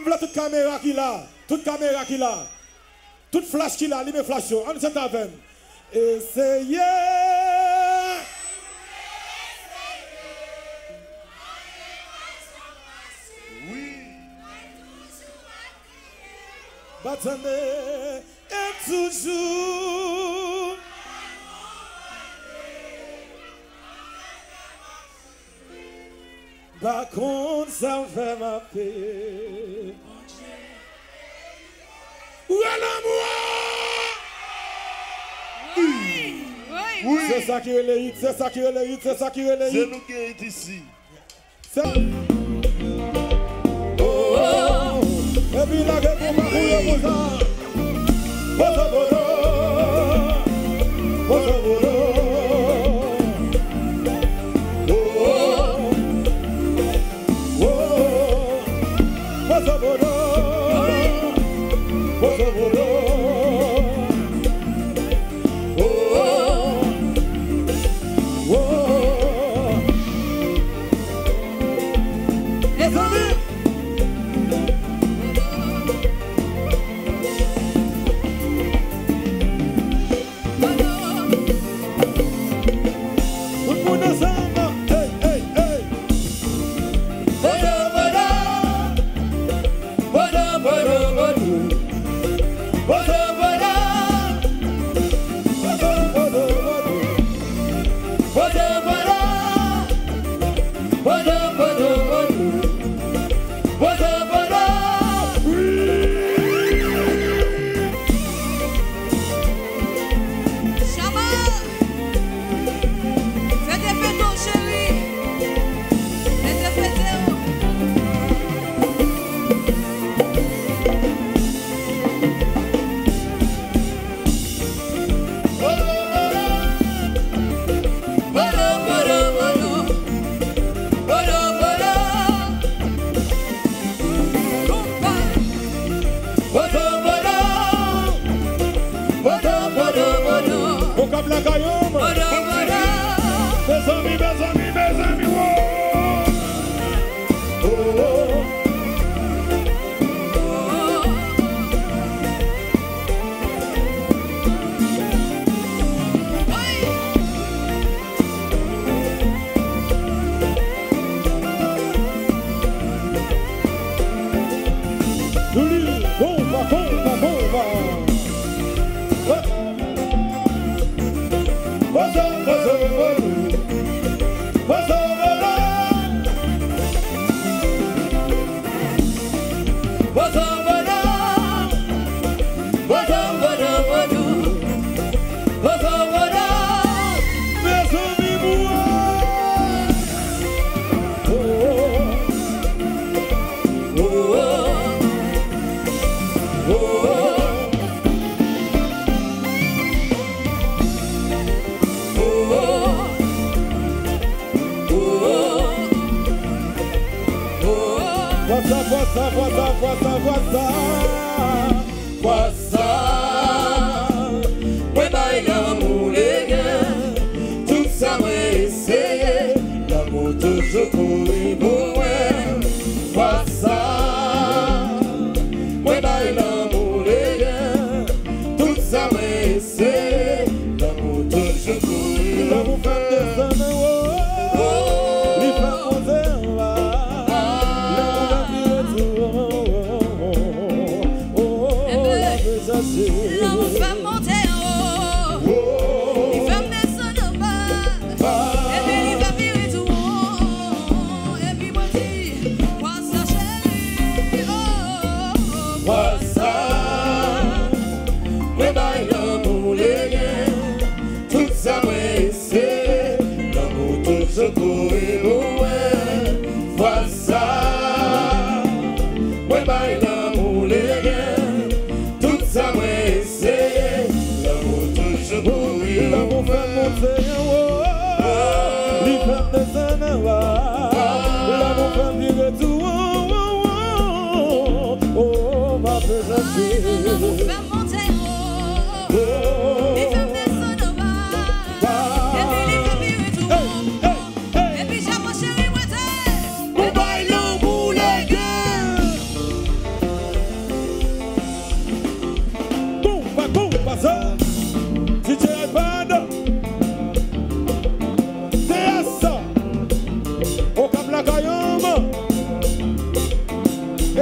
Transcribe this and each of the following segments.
Voilà toute caméra qui là, toute caméra qui là, toute flash qui là, lui met flash. On s'est avec. Essayez. Oui. Battez et toujours. Par contre, ça fait ma paix. Où est l'amour? Oui. C'est ça qui est le hit, c'est ça qui est le hit, c'est ça qui est le hit. C'est nous qui est ici. Oh, oh. Et puis là, que pour courir pour ça. Bozo bozo. Bozo bozo.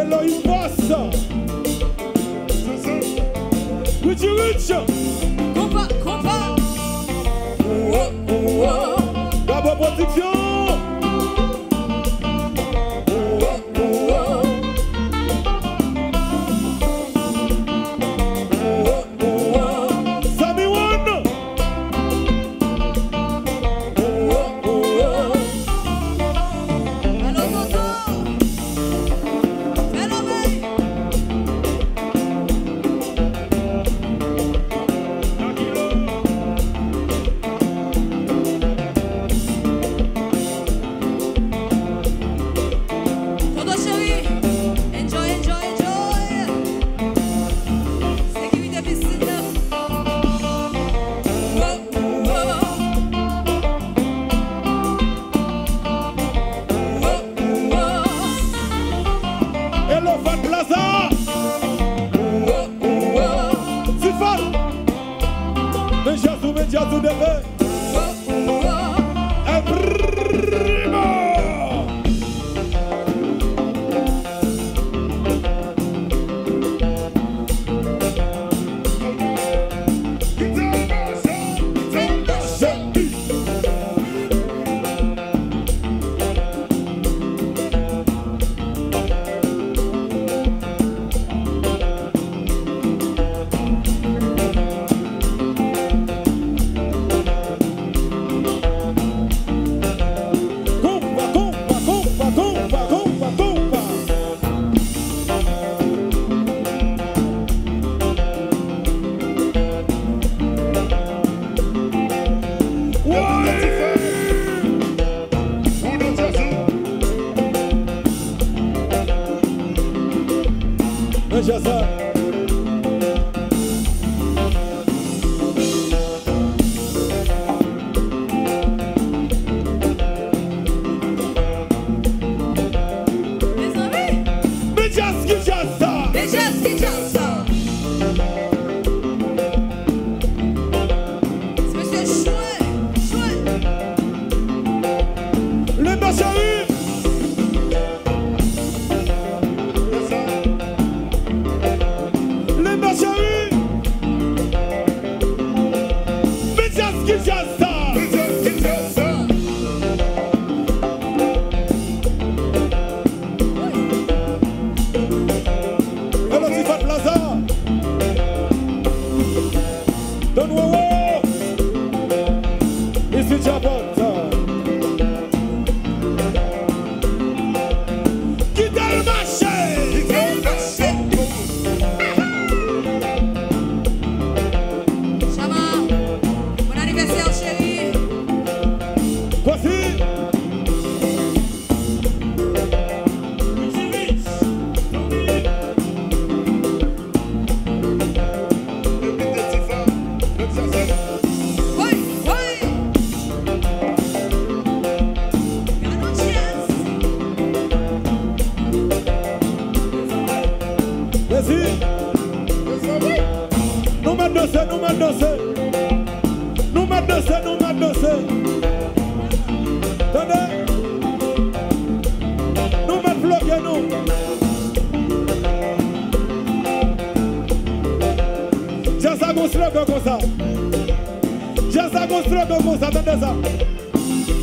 Elohim Boss. Richie Rich. Compa. D'abord production. Sammy One. Allo Toto. Hello baby. Todo chéri. Enjoy. Sécurité piscine. Elephant Plaza. Sifal. Menjazou de paix. Primo. Compa. Veja só. Mes amis. Menjazou. Déjà ce qui j'entends. C'est monsieur chouette. Le Bachari. Le Bachari. Menjazou. Alors Sifal Plaza. Don Wowo. Ici Jabot. Quitte le marché. Chama, bon anniversaire chérie. Voici. Oui. Gardons chance. Merci. Nous mettons danser. Attendez. Nous mettons bloquer nous. J'ai ça construit comme ça. Attendez ça.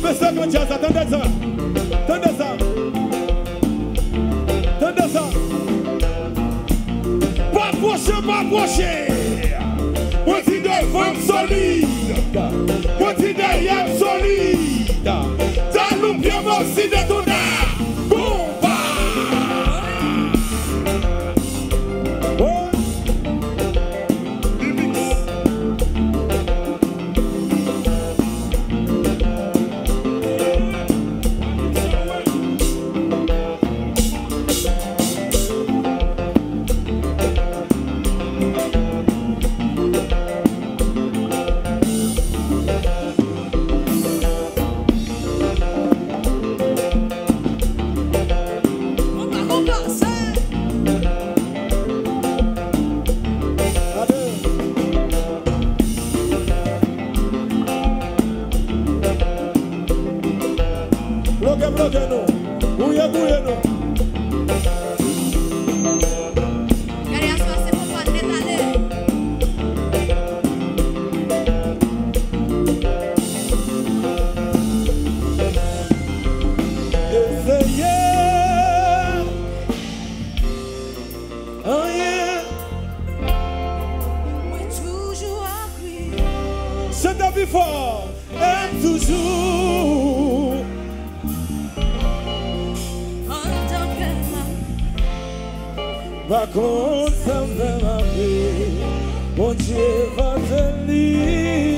Monsieur que j'ai ça, attendez ça. Pas approcher. Moi c'est des femmes solides. Moi c'est des yeux solides. Ça nous vient aussi de ton âme. Compa. Par contre, ça me fait ma vie. Mon Dieu va te lire.